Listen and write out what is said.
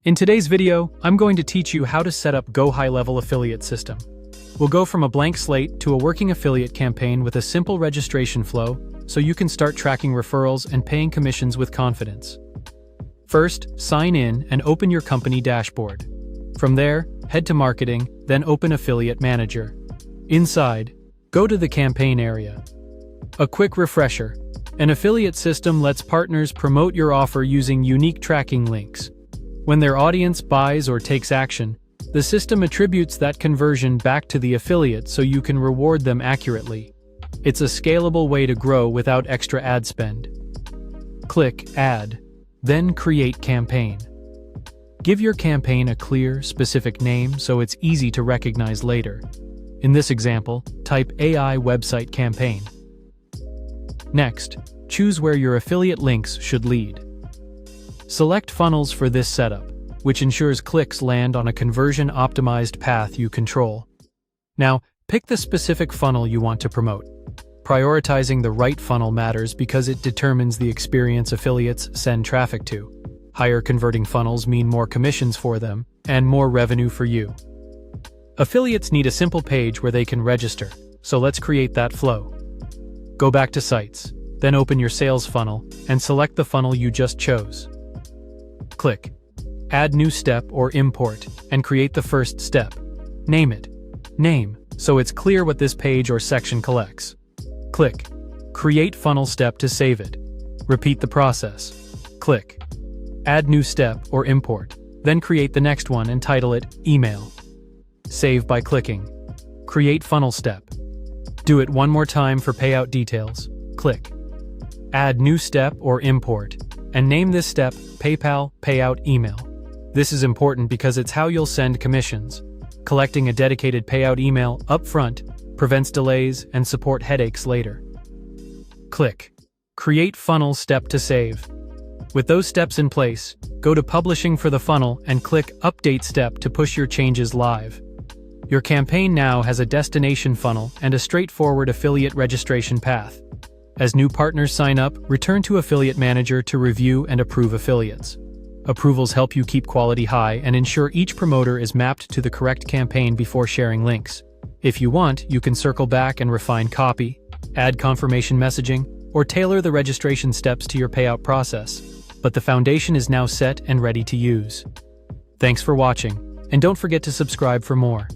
In today's video, I'm going to teach you how to set up GoHighLevel affiliate system. We'll go from a blank slate to a working affiliate campaign with a simple registration flow, so you can start tracking referrals and paying commissions with confidence. First, sign in and open your company dashboard. From there, head to Marketing, then open Affiliate Manager. Inside, go to the campaign area. A quick refresher: an affiliate system lets partners promote your offer using unique tracking links. When their audience buys or takes action, the system attributes that conversion back to the affiliate so you can reward them accurately. It's a scalable way to grow without extra ad spend. Click Add, then Create Campaign. Give your campaign a clear, specific name so it's easy to recognize later. In this example, type AI Website Campaign. Next, choose where your affiliate links should lead. Select funnels for this setup, which ensures clicks land on a conversion-optimized path you control. Now, pick the specific funnel you want to promote. Prioritizing the right funnel matters because it determines the experience affiliates send traffic to. Higher converting funnels mean more commissions for them, and more revenue for you. Affiliates need a simple page where they can register, so let's create that flow. Go back to Sites, then open your sales funnel, and select the funnel you just chose. Click Add New Step or Import, and create the first step. Name it. Name, so it's clear what this page or section collects. Click Create Funnel Step to save it. Repeat the process. Click Add New Step or Import, then create the next one and title it Email. Save by clicking Create Funnel Step. Do it one more time for payout details. Click Add New Step or Import, and name this step PayPal Payout Email. This is important because it's how you'll send commissions. Collecting a dedicated payout email upfront prevents delays and support headaches later. Click Create Funnel Step to save. With those steps in place, go to Publishing for the funnel and click Update Step to push your changes live. Your campaign now has a destination funnel and a straightforward affiliate registration path. As new partners sign up, return to Affiliate Manager to review and approve affiliates. Approvals help you keep quality high and ensure each promoter is mapped to the correct campaign before sharing links. If you want, you can circle back and refine copy, add confirmation messaging, or tailor the registration steps to your payout process. But the foundation is now set and ready to use. Thanks for watching, and don't forget to subscribe for more.